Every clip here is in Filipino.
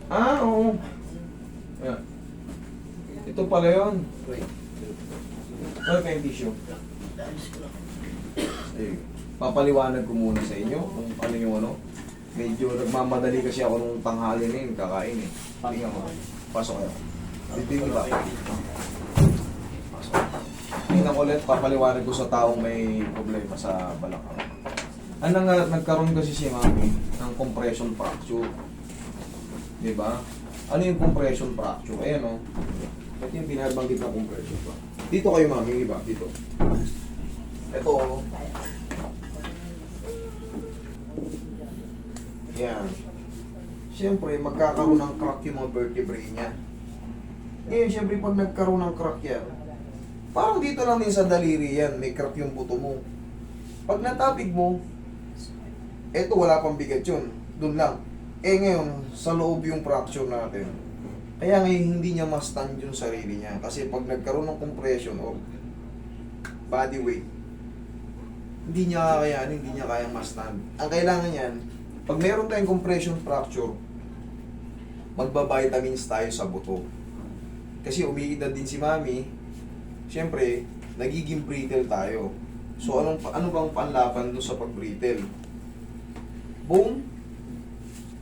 Ah, oo. Ayan. Ito pala yun. Wala kayong tissue. Ayun. Papaliwanag ko muna sa inyo kung ano yung ano. Medyo nagmamadali kasi ako nung tanghali na yun, kakain eh. Tingnan mo. Pasok kayo. Dito yung iba. Pasok. Tingnan ko ulit, papaliwanag ko sa taong may problema sa balakang. Ano nga, nagkaroon kasi si Mami ng compression fracture. Diba? Ano yung compression fracture? Ayan o. Ito yung binabanggit na compression fracture. Dito kayo Mami, yung iba, dito. Ito o. Yan. Siyempre, magkakaroon ng crack yung mga vertebrae niya. Ngayon, siyempre, pag nagkaroon ng crack yan, parang dito lang din sa daliri yan, may crack yung buto mo. Pag natapig mo, eto wala pang bigat yun. Doon lang. Eh ngayon, sa loob yung fracture natin. Kaya ngayon, hindi niya ma-stand yung sarili niya. Kasi pag nagkaroon ng compression or body weight, hindi niya kakayanin, hindi niya kayang ma-stand. Ang kailangan niyan, pag meron tayong compression fracture, magbabitamins tayo sa buto. Kasi umiidad din si Mami, siyempre, nagiging brittle tayo. So, ano bang panlaban doon sa pag-brittle? Boom,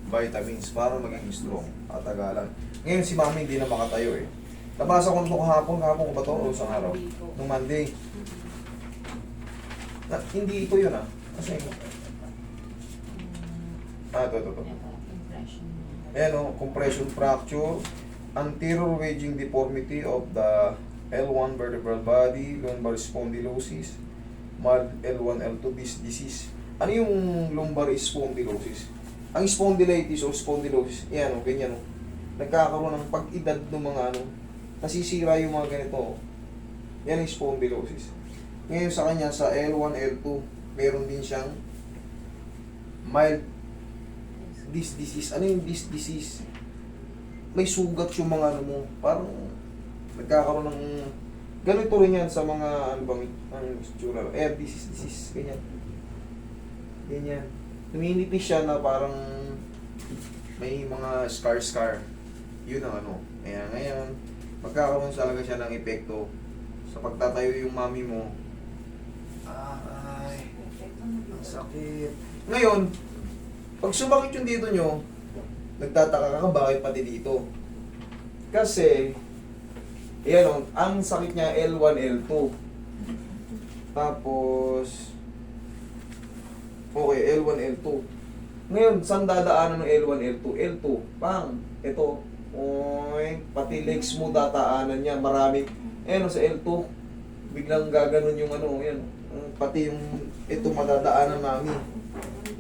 vitamins para maging strong at tagalan. Ngayon si Mami hindi na makatayo eh. Nabasa ko nito kahapon ko ba ito o isang araw? Nung Monday. Hindi ito yun ah. Kasi ito. Ayan o, compression fracture, anterior wedging deformity of the L1 vertebral body, lumbar spondylosis, mild L1, L2 disc disease. Ano yung lumbar spondylosis? Ang spondylitis o spondylosis, yan o, ganyan o. Nagkakaroon ng pag-edad ng mga ano, nasisira yung mga ganito o. Yan ang spondylosis. Ngayon sa kanya, sa L1, L2, meron din siyang mild disc disease. Ano yung disc disease? May sugat yung mga ano mo. Parang nagkakaroon ng ganito rin yan sa mga ano bang ang itsura, air disease, ganyan. Ganyan. Tuminipis siya na parang may mga scar. Yun ang ano. Kaya ngayon, magkakaroon talaga siya ng epekto sa pagtatayo yung mami mo. Ay, ang sakit. Ngayon, pag sumakit yung dito nyo, nagtataka ka bakit pati dito. Kasi, yan o, ang sakit niya L1, L2. Tapos, okay, L1, L2. Ngayon, saan dadaanan ng L1, L2? L2, pang, ito, oy, pati legs mo dataanan niya, marami. Ayan o, sa L2, biglang gaganon yung ano, yan. Pati yung, ito madadaanan namin.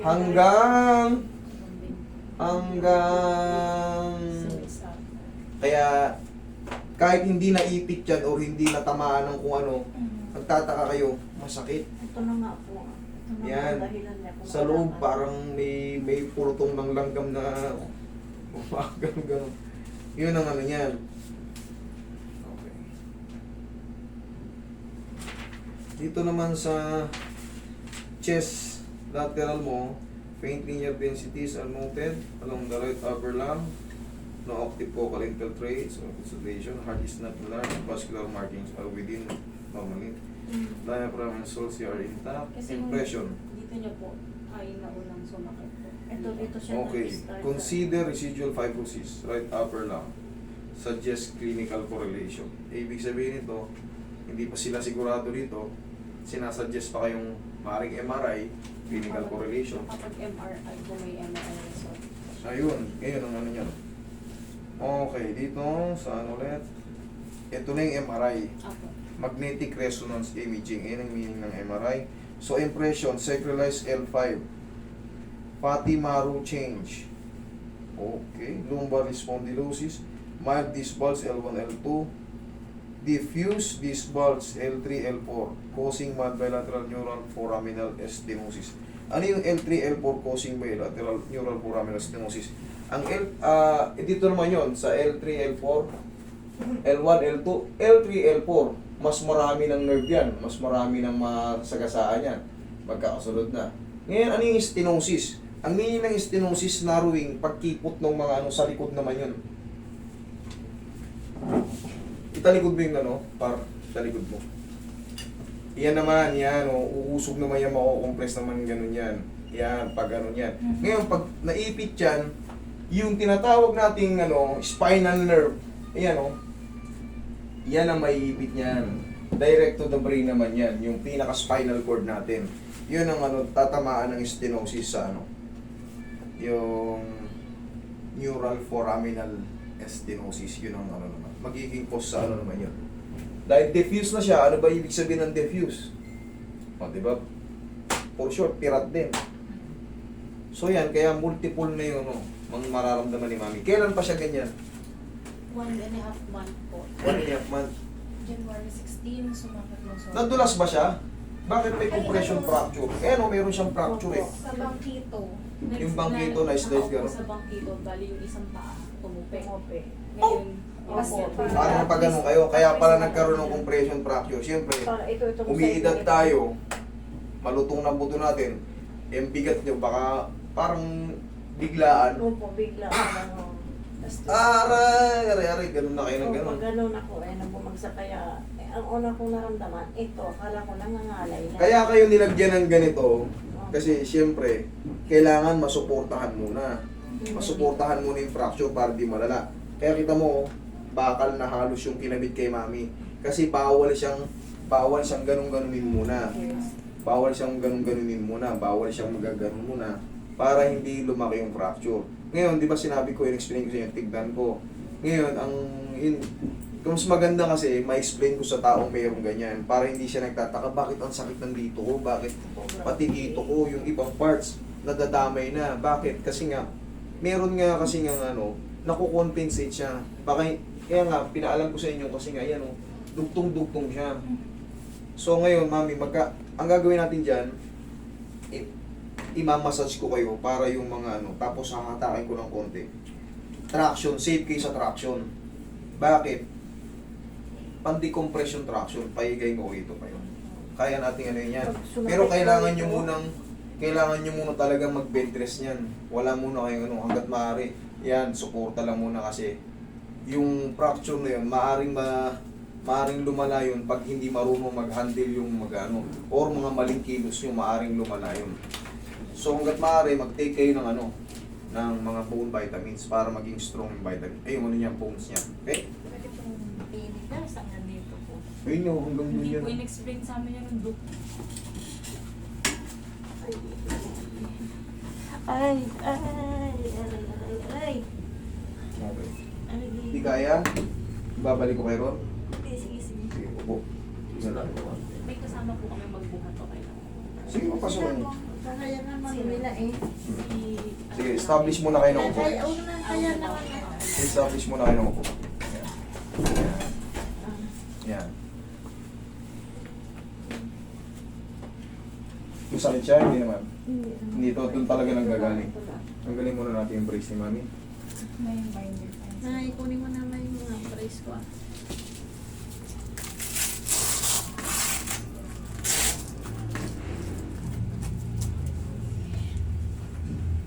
Hanggang, kaya, kahit hindi naipit yan o hindi natamaan ng kung ano, nagtataka kayo, masakit. Ito na nga po. Ito na Yan. ang dahilan niya kung Sa loob, bakit. parang may purutong ng langgam na gano'n. Yun ang ano yan. Okay. Dito naman sa chest lateral mo, faint linear densities are noted along the right upper lung. No active focal infiltrates or consolidation. Heart is not alarmed. Vascular markings are within normally. Diaphragm and sulci are intact. Kasi Impression. dito niya po ay naunang sumakit po. Ito dito siya Okay. nag-start. Consider residual fibrosis, right upper lung. Suggest clinical correlation. Ibig sabihin nito, hindi pa sila sigurado dito, sinasuggest pa kayong maaaring MRI, clinical correlation. Kapag MRI, kung may MRI result. Ayun, ngayon ang ano niya. Okay, dito sa ano ulit. Ito na yung MRI. Ako. Magnetic resonance imaging. Yan ang meaning ng MRI. So, impression, sacralized L5. Pati marrow change. Okay. Lumbar spondylosis. Mild disc bulge L1, L2. Diffuse disc bulge L3, L4. Causing mild bilateral neural foraminal stenosis. Ano yung L3, L4 causing bilateral neural foraminal stenosis? Ang dito naman yon sa L3, L4, L1, L2, L3, L4. Mas marami ng nerve yan. Mas marami ng masagasaan yan. Magkakasunod na. Ngayon, ano yung stenosis? Ang meaning ng stenosis, narrowing, pagkipot ng mga ano sa likod naman yun. Italikod mo yung ano, italikod mo. Yan naman, yan, uusog naman yan, mako-compress naman ganun yan. Yan, pag ganun yan. Ngayon, pag naipit yan, yung tinatawag nating ano, spinal nerve, ayan yan ang maiipit niyan. Direct to the brain naman yan, yung pinaka-spinal cord natin. Yun ang ano, tatamaan ng stenosis sa ano, yung neural foraminal stenosis, yun ang ano naman. Magiging cause sa ano naman yun. Dahil diffuse na siya, ano ba ibig sabihin ng diffuse? O, diba? For sure, pirat din. So yan, kaya multiple na yun, mga mararamdaman ni Mami. Kailan pa siya ganyan? 1.5 month po. 1.5 month. January 16, sumakit mo sa... Nadulas ba siya? Bakit may compression fracture? Eh meron siyang fracture eh. Sa bangkito. Yung bangkito na slice gano'n? Sa bangkito, bali yung isang paa, tumupi. Oh! Parang pag ganun kayo, kaya pala nagkaroon ng compression fracture. Siyempre, umiidad tayo, malutong na buto natin, yung bigat nyo, baka parang biglaan. Opo, bigla ka lang. Aray, ganun na kayo ng ganun. Pag ganun ako, nang bumagsak kaya, ang una kong naramdaman, ito, akala ko nangangalay na. Kaya kayo nilagyan ng ganito, kasi siyempre, kailangan masuportahan muna. Masuportahan muna yung fracture para di malala. Kaya kita mo, bakal na halos yung kinabit kay Mami. Kasi bawal siyang ganun-ganunin muna. Bawal siyang ganun-ganunin muna. Bawal siyang magaganon muna para hindi lumaki yung fracture. Ngayon, di ba sinabi ko, in-explain ko sa inyo, tignan ko. Ngayon, mas maganda kasi, ma-explain ko sa taong mayroong ganyan para hindi siya nagtataka, bakit ang sakit ng dito ko? Bakit pati dito ko, yung ibang parts, nadadamay na. Bakit? Kasi nga, meron nga kasi nga nakukompensate siya. Kaya nga, pinaalam ko sa inyo kasi nga, yan dugtong-dugtong siya. So ngayon, Mami, ang gagawin natin dyan, imamassage ko kayo para yung mga tapos hahatakin ko ng konti. Traction, safe kayo sa traction. Bakit? Pan-decompression traction, paigay mo ito pa yun. Kaya natin yan. Pero kailangan nyo muna talagang mag-bed rest niyan. Wala muna kayong hanggat maaari. Yan, suporta lang muna kasi yung fracture na yun, maaring lumala yun pag hindi marunong mag-handle yung or mga maling kilos yung maaring lumala yun. So hanggat maaari, mag-take kayo ng ng mga bone vitamins para maging strong yung vitamin. Yung yung bones niya. Okay? Pwede pong pinigas ang nandito po. Ayun yun, hanggang yun Hindi yan. po in-explain sa amin yung duk. Ay. Okay. Ay. Hindi kaya? Babalik ko kayo ron? Sige. Sige, upo. Isa lang. May kasama po kami magbuhat, okay lang. Sige, papasukin mo. Kaya naman nila eh. Sige, establish muna kayo ng upo. Kaya naman. Establish muna kayo ng upo. Yan. Yung sakit siya, hindi naman. Hindi ito, doon talaga nanggagaling. Tanggalin muna natin yung brace ni Mami. May binder. Ay, kunin mo naman yung mga brace ko.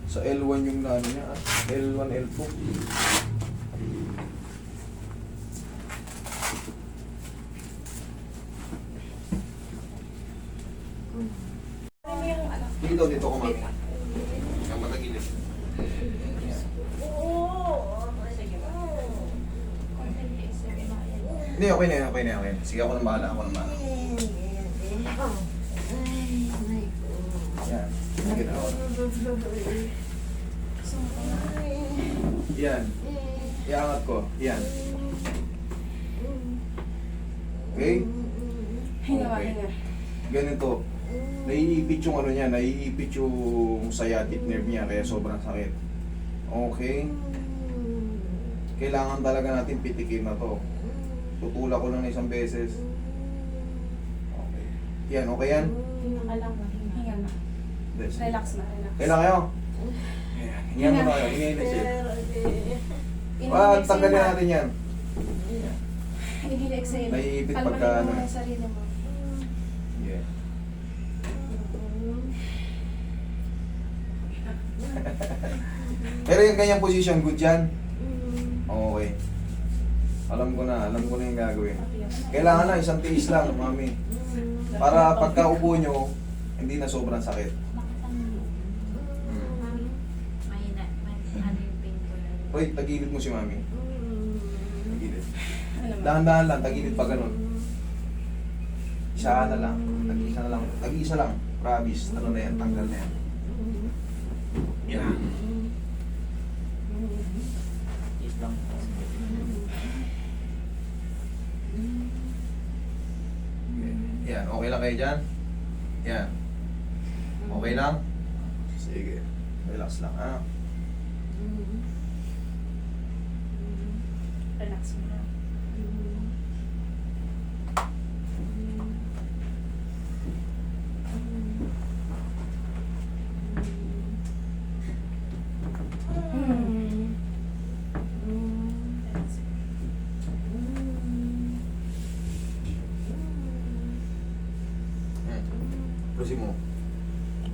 Sa L1 yung niya, L1, L2. Dito ko, Mami. Ang matagilid. Hindi, okay na. Sige, ako nang bahala. Yan. Sige na ako. Yan. Iangat ko. Yan. Okay? Okay. Ganito. Naiipit yung niya, naiipit yung sciatic nerve niya, kaya sobrang sakit. Okay? Kailangan talaga natin pitikin na to. Tutula ko lang na isang beses. Okay. Yan, okay yan? Hinga ka lang, hinga na. Relax na, relax. Kailan kayo? Ayan, hingan mo na kayo, hingayin na siya. Inhale, Tanggalin exhale. natin yan. Inhale, exhale. Naiipit Kalmahin pagka mo muna yung sarili mo. Yeah. Pero yung ganyang position, good yan? Okay. Alam ko na yung gagawin. Kailangan na, isang tiis lang, mami. Para pagka upo nyo, hindi na sobrang sakit. Mahina, ano yung pain ko lang. Hoy, tagilid mo si mami. Tagilid. Ano naman? Dahan-dahan lang, tagilid pa ganun. Isa na lang. Tag-isa na lang. Tag-isa lang. Promise. Ano na yan, tanggal na yan. Yan. Is lang. Yan, okay lang kayo dyan? Yan. Okay lang? Sige. Relax lang, ha? Relax mo lang. Relax. Close mo.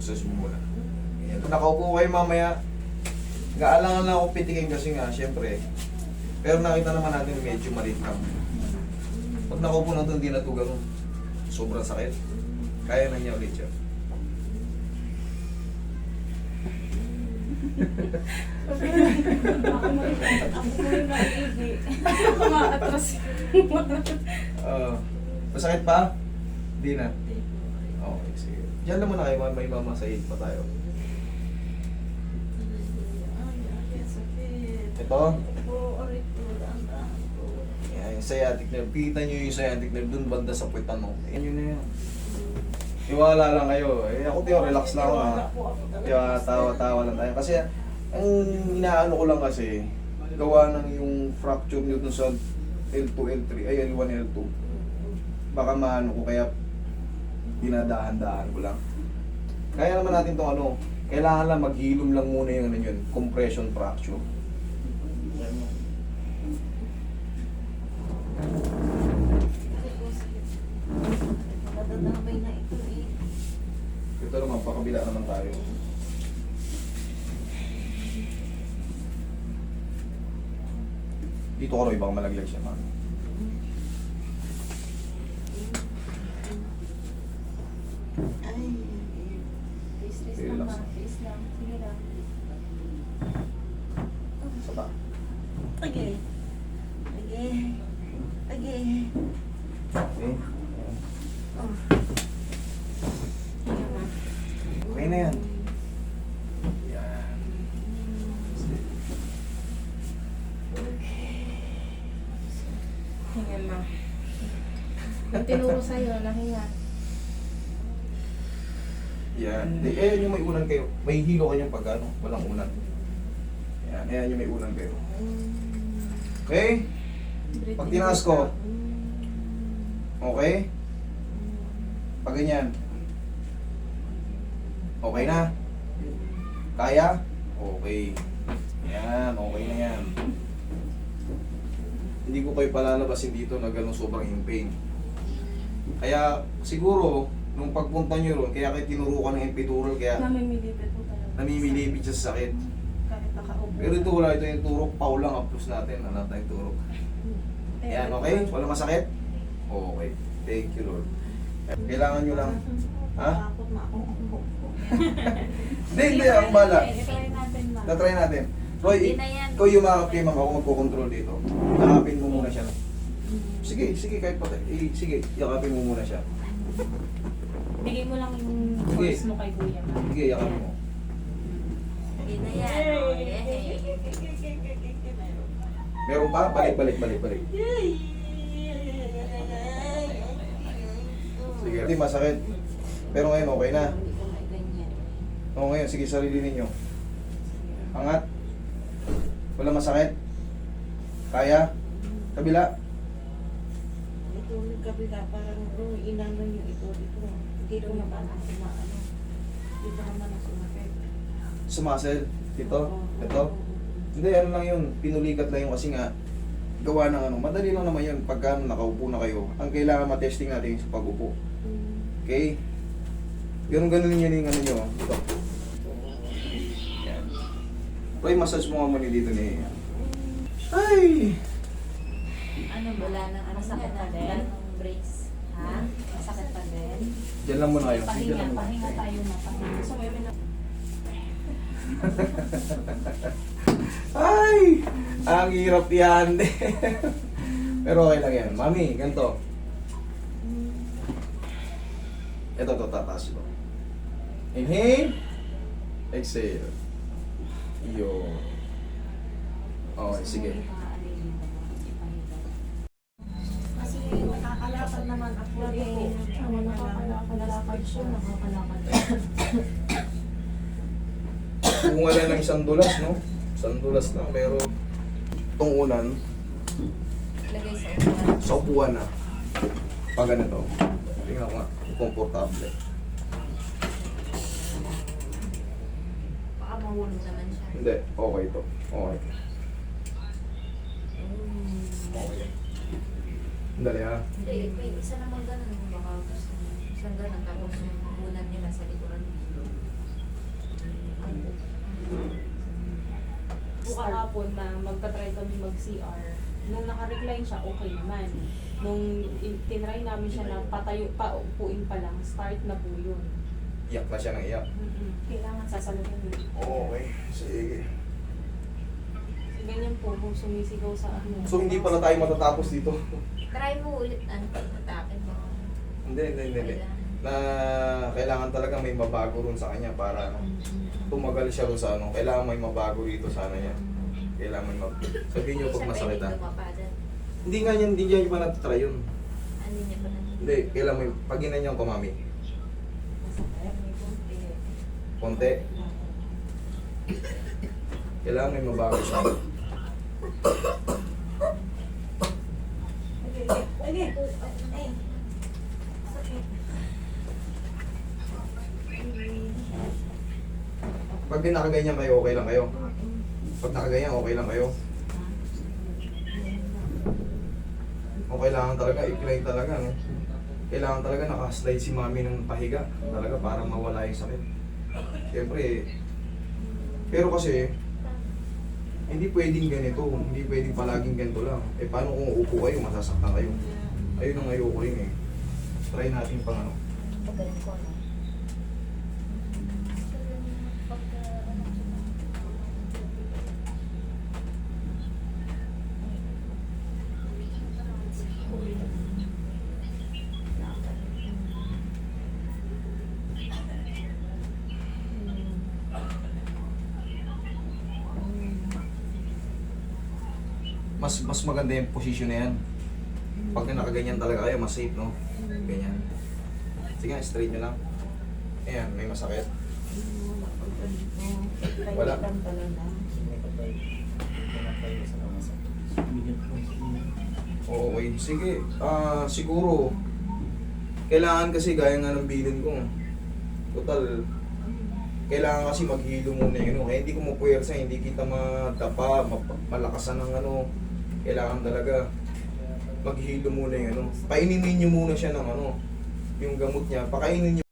Close mo muna. Yan. Kung nakaupo kayo mamaya, gaalangan lang ako pitikin kasi nga, syempre. Pero nakita naman natin medyo maliit lang. Pag nakaupo na ito, hindi na ito ganun. Sobrang sakit. Kaya na niya ulit siya. Ako mo yung naiigi. Kumakatras. Masakit pa? Hindi na. Okay, sige. Diyan naman na kayo, may mamasahid pa tayo. Ito? Yan, yung sciatic nerve. Kita nyo yung sciatic nerve dun banda sa puwitan mo. Yan yun na yan. Iwala lang kayo. Eh ako tiyo, relax lang ako ha. Tiyo, tawa-tawa lang tayo. Kasi ang inaano ko lang kasi, gawa ng yung fracture nyo dun sa L2, L3, ay L1, L2. Baka maano ko kaya dinadahan-dahan ko lang. Kaya naman natin itong ano, kailangan lang maghilom lang muna yung ano yun, compression fracture. Nadadamay na ito eh. Ito naman, pakabila naman tayo. Dito ko rin, baka malaglag siya, mami. Ay, Please Okay, lang relax ha. lang. Please lang. Sige lang. Saba. okay. Okay. Okay. Okay. Oh. Okay na yan. Yan. Hinga ma. Yung tinuro sa'yo, nahinga. Yan. Eh, yung may unan kayo. May hilo kanyang pag ano, walang unan. Yan, ayan yung may unan kayo. Okay? Pag tinaas ko, okay? Pag ganyan. Okay na? Kaya? Okay. Yan, okay na yan. Hindi ko kayo palalabasin dito na gano'ng sobrang in pain. Kaya siguro, nung pagpunta nyo ron, kaya kayo tinurukan ng epidural, kaya Namimilipit po talaga. namimilipit siya sa sakit. Kahit nakaupo. Pero ito wala, ito yung turok, pau lang, aplos natin, hanap tayong turok. Yan, okay? Wala masakit? Okay. Thank you, Lord. Kailangan nyo lang. Ha? Takot na ako. Hindi, ang bala. Try natin ma. Na-try natin. Roy, Hindi na yan. ikaw yung mga ma'am, ako magkocontrol dito. Yakapin mo muna siya. Sige, sige, kahit pa. Sige, yakapin mo muna siya. Bigay mo lang yung Sige. force mo kay Kuya ma. Sige, yakapin mo. Hindi na yan. Oh, yay. Meron pa? Balik. Sige, hindi masakit. Pero ngayon, okay na. Oo, ngayon, sige, sarili ninyo. Angat. Wala masakit. Kaya. Kabila. Ito yung kabila, parang inano yung ito dito. Hindi ko naman ako maano. Dito naman ako sumakit. Sumasel. Ito. Ito. Hindi, ano lang yun. Pinulikat lang yun kasi nga gawa ng ano. Madali lang naman yun pagka nakaupo na kayo. Ang kailangan matesting natin sa pag-upo. Okay? Ganun yun yung ano nyo. Ito. Yan. Try massage mo nga muna dito ni... Ay! Ano ba? Wala nang ano Masakit na, pa din? wala nang brace. Ha? Masakit pa din? Diyan lang muna kayo. Diyan Pahinga, lang muna. pahinga tayo na. Pahinga. So, may na... Ay! Ang hirap yan. Pero okay lang yan. Mami, ganito. Ito, tataas ito. Inhale. Exhale. Yun. Okay, sige. Kasi nakakalakad naman ako eh. Nakakalakad siya. Nakakalakad. Kung wala ng isang dulas, no? Isang dulas lang, pero itong unan, Lagay sa upuan. sa upuan na. Pag ganito, tingnan ko nga, komportable. Baka mahulog naman siya. Hindi, okay to. Okay. Okay. Dali ha. Hindi, may isa naman ganun. Baka gusto niya. Isang ganun. Tapos yung unan nila sa likuran. Kahapon na magka-try kami mag-CR, nung naka-recline siya, okay naman. Nung tinry namin siya na patayo, paupuin pa lang, start na po yun. Iyak na siya ng iyak. Kailangan sasalubin mo. Okay, sige. Ganyan po kung sumisigaw sa ano. So hindi pala tayo matatapos dito. Try mo ulit. Ano? Matapin mo. Hindi. Na kailangan talaga may mabago ron sa kanya para ano, tumagal siya ron sa ano. Kailangan may mabago rito sa ano niya. Kailangan may mabago. Sabihin niyo pag masakit ha. Hindi nga yan, hindi niya pa natry yun. Ano niya pa na? Hindi, kailangan may, pag ginanyan ko mami. Konti. Kailangan may mabago siya. Pag di nakaganyan kayo, okay lang kayo. Pag nakaganyan, okay lang kayo. O kailangan talaga, i-climb talaga, no? Kailangan talaga naka-slide si mami ng pahiga. Talaga para mawala yung sakit. Siyempre, pero kasi, hindi pwedeng ganito. Hindi pwedeng palaging ganito lang. Eh, paano kung uupo kayo, masasaktan kayo? Ayun ang ayoko rin eh. Try natin pang ano. Pagaling ko, no? Mas maganda yung position na yan. Pag nakaganyan talaga kayo, mas safe, no? Ganyan. Sige, straight nyo lang. Ayan, may masakit. Wala. Okay, sige. Siguro, kailangan kasi gaya nga ng bilin ko. Total, kailangan kasi maghilo muna yung ano. Kaya hindi ko mapuwersa, hindi kita madapa, malakasan ng ano. Kailangan talaga maghilo muna yung ano. Painimin nyo muna siya ng ano, yung gamot niya. Pakainin nyo